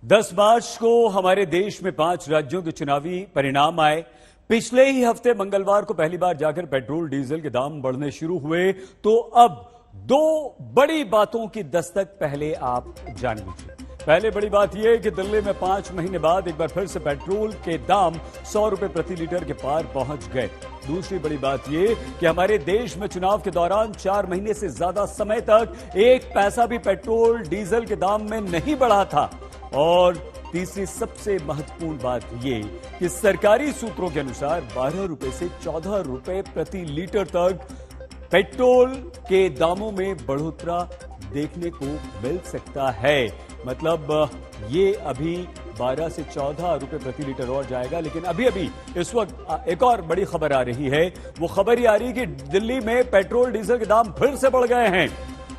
10 मार्च को हमारे देश में 5 राज्यों के चुनावी परिणाम आए। पिछले ही हफ्ते मंगलवार को पहली बार जाकर पेट्रोल डीजल के दाम बढ़ने शुरू हुए, तो अब दो बड़ी बातों की दस्तक पहले आप जान लीजिए। पहले बड़ी बात यह कि दिल्ली में 5 महीने बाद एक बार फिर से पेट्रोल के दाम 100 रुपए प्रति लीटर के पार पहुंच गए। दूसरी बड़ी बात यह कि हमारे देश में चुनाव के दौरान 4 महीने से ज्यादा समय तक 1 पैसा भी पेट्रोल डीजल के दाम में नहीं बढ़ा था। और तीसरी सबसे महत्वपूर्ण बात यह कि सरकारी सूत्रों के अनुसार 12 रुपए से 14 रुपए प्रति लीटर तक पेट्रोल के दामों में बढ़ोतरा देखने को मिल सकता है। मतलब ये अभी 12 से 14 रुपए प्रति लीटर और जाएगा। लेकिन अभी इस वक्त एक और बड़ी खबर आ रही है। वो खबर ये आ रही है कि दिल्ली में पेट्रोल डीजल के दाम फिर से बढ़ गए हैं।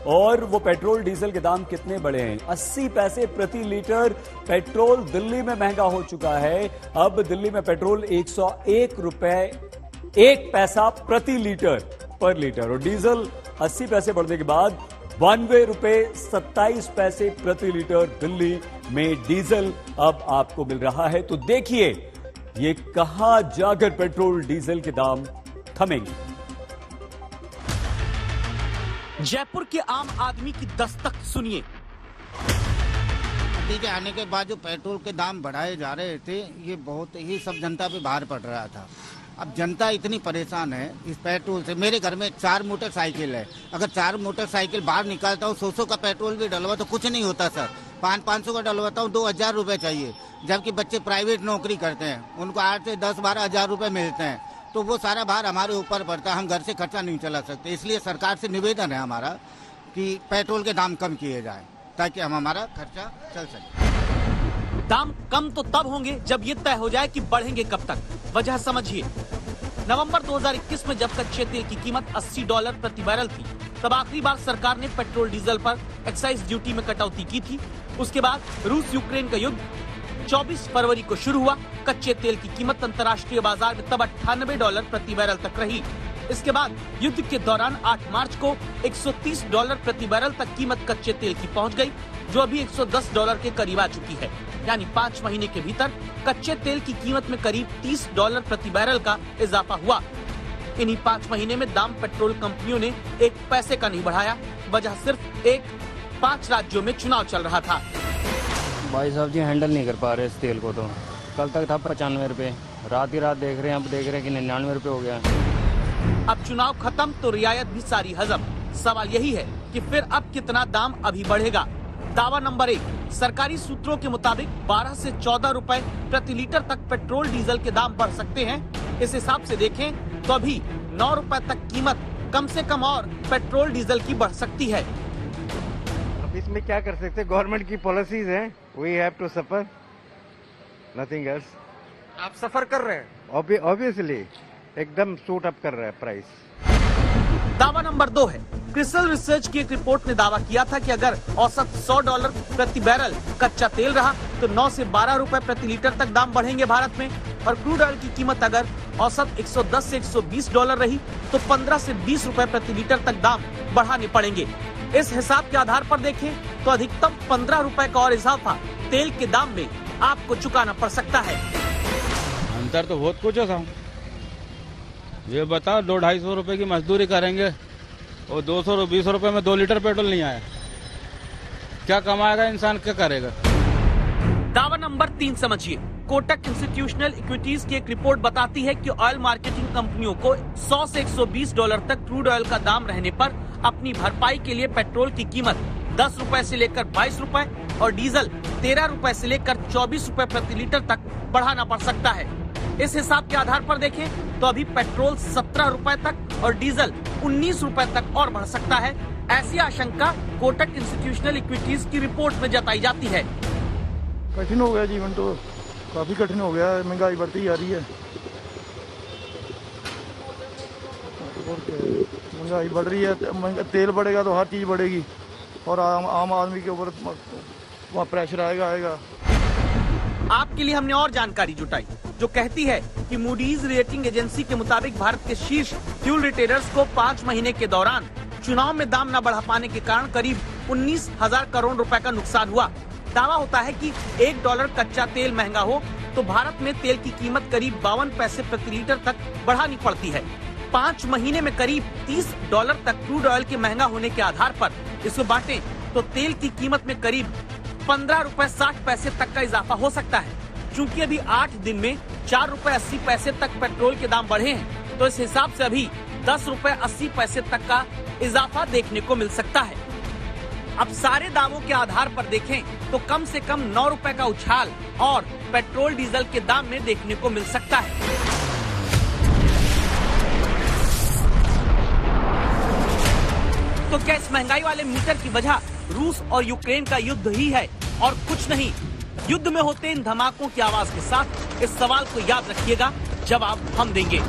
और वो पेट्रोल डीजल के दाम कितने बढ़े हैं? 80 पैसे प्रति लीटर पेट्रोल दिल्ली में महंगा हो चुका है। अब दिल्ली में पेट्रोल 101 रुपए 1 पैसा प्रति लीटर पर लीटर, और डीजल 80 पैसे बढ़ने के बाद 92 रुपए 27 पैसे प्रति लीटर दिल्ली में डीजल अब आपको मिल रहा है। तो देखिए ये कहां जाकर पेट्रोल डीजल के दाम थमेंगे। जयपुर के आम आदमी की दस्तक सुनिए। मोदी के आने के बाद जो पेट्रोल के दाम बढ़ाए जा रहे थे, ये बहुत ही सब जनता पे भार पड़ रहा था। अब जनता इतनी परेशान है इस पेट्रोल से। मेरे घर में 4 मोटरसाइकिल है। अगर 4 मोटरसाइकिल बाहर निकालता हूँ, 100 का पेट्रोल भी डलवा तो कुछ नहीं होता सर। 500 का डलवाता हूँ, 2000 रुपए चाहिए। जबकि बच्चे प्राइवेट नौकरी करते हैं, उनको 8 से 10-12 हजार रुपए मिलते हैं। तो वो सारा भार हमारे ऊपर पड़ता है। हम घर से खर्चा नहीं चला सकते। इसलिए सरकार से निवेदन है हमारा कि पेट्रोल के दाम कम किए जाएं, ताकि हम हमारा खर्चा चल सके। दाम कम तो तब होंगे जब ये तय हो जाए कि बढ़ेंगे कब तक। वजह समझिए। नवंबर 2021 में जब कच्चे तेल की कीमत $80 प्रति बैरल थी, तब आखिरी बार सरकार ने पेट्रोल डीजल पर एक्साइज ड्यूटी में कटौती की थी। उसके बाद रूस यूक्रेन का युद्ध 24 फरवरी को शुरू हुआ। कच्चे तेल की कीमत अंतर्राष्ट्रीय बाजार में तब $98 प्रति बैरल तक रही। इसके बाद युद्ध के दौरान 8 मार्च को $130 प्रति बैरल तक कीमत कच्चे तेल की पहुंच गई, जो अभी $110 के करीब आ चुकी है। यानी 5 महीने के भीतर कच्चे तेल की कीमत में करीब $30 प्रति बैरल का इजाफा हुआ। इन्हीं 5 महीने में दाम पेट्रोल कंपनियों ने 1 पैसे का नहीं बढ़ाया। वजह सिर्फ 5 राज्यों में चुनाव चल रहा था। भाई साहब जी हैंडल नहीं कर पा रहे इस तेल को। तो कल तक था 95 रुपए, रात ही रात देख रहे हैं, अब देख रहे हैं कि 99 रुपए हो गया। अब चुनाव खत्म तो रियायत भी सारी हजम। सवाल यही है कि फिर अब कितना दाम अभी बढ़ेगा। दावा नंबर 1, सरकारी सूत्रों के मुताबिक 12 से 14 रुपए प्रति लीटर तक पेट्रोल डीजल के दाम बढ़ सकते हैं। इस हिसाब से देखें तो अभी 9 रुपए तक कीमत कम से कम और पेट्रोल डीजल की बढ़ सकती है। अब इसमें क्या कर सकते हैं? गवर्नमेंट की पॉलिसीज हैं, we have to suffer, nothing else. आप सफर कर रहे हैं? ऑब्वियसली एकदम सूट अप कर रहा है प्राइस। दावा नंबर 2 है। क्रिसल रिसर्च की एक रिपोर्ट ने दावा किया था कि अगर औसत $100 प्रति बैरल कच्चा तेल रहा तो 9 से 12 रुपए प्रति लीटर तक दाम बढ़ेंगे भारत में। और क्रूड ऑयल की कीमत अगर औसत $110 से $120 रही तो 15 से 20 रुपए प्रति लीटर तक दाम बढ़ाने पड़ेंगे। इस हिसाब के आधार पर देखें तो अधिकतम 15 रुपए का और इजाफा तेल के दाम में आपको चुकाना पड़ सकता है। अंतर तो बहुत कुछ है साहब। ये बताओ 200-250 रुपए की मजदूरी करेंगे और 220 रुपए में 2 लीटर पेट्रोल नहीं आया, क्या कमाएगा इंसान, क्या करेगा? दावा नंबर 3 समझिए। कोटक इंस्टीट्यूशनल इक्विटीज की एक रिपोर्ट बताती है कि ऑयल मार्केटिंग कंपनियों को 100 से $120 तक क्रूड ऑयल का दाम रहने पर अपनी भरपाई के लिए पेट्रोल की कीमत 10 रुपए से लेकर 22 रुपए और डीजल 13 रुपए से लेकर 24 रुपए प्रति लीटर तक बढ़ाना पड़ सकता है। इस हिसाब के आधार पर देखें तो अभी पेट्रोल 17 रुपए तक और डीजल 19 रुपए तक और बढ़ सकता है। ऐसी आशंका कोटक इंस्टीट्यूशनल इक्विटीज की रिपोर्ट में जताई जाती है। कठिन हो गया जीवन, तो काफी कठिन हो गया, महंगाई बढ़ती जा रही है। महंगाई बढ़ रही है, तेल बढ़ेगा तो हर चीज बढ़ेगी और आम आदमी के ऊपर वहाँ प्रेशर आएगा। आपके लिए हमने और जानकारी जुटाई जो कहती है कि मूडीज रेटिंग एजेंसी के मुताबिक भारत के शीर्ष फ्यूल रिटेलर्स को 5 महीने के दौरान चुनाव में दाम न बढ़ा पाने के कारण करीब 19,000 करोड़ रुपए का नुकसान हुआ। दावा होता है कि $1 कच्चा तेल महंगा हो तो भारत में तेल की कीमत करीब 52 पैसे प्रति लीटर तक बढ़ानी पड़ती है। 5 महीने में करीब $30 तक क्रूड ऑयल के महंगा होने के आधार पर इसको बांटें तो तेल की कीमत में करीब ₹15.60 तक का इजाफा हो सकता है। चूँकि अभी 8 दिन में ₹4.80 तक पेट्रोल के दाम बढ़े हैं, तो इस हिसाब से अभी ₹10.80 तक का इजाफा देखने को मिल सकता है। अब सारे दामों के आधार पर देखें तो कम से कम ₹9 का उछाल और पेट्रोल डीजल के दाम में देखने को मिल सकता है। तो क्या इस महंगाई वाले मीटर की वजह रूस और यूक्रेन का युद्ध ही है और कुछ नहीं? युद्ध में होते इन धमाकों की आवाज के साथ इस सवाल को याद रखिएगा, जवाब हम देंगे।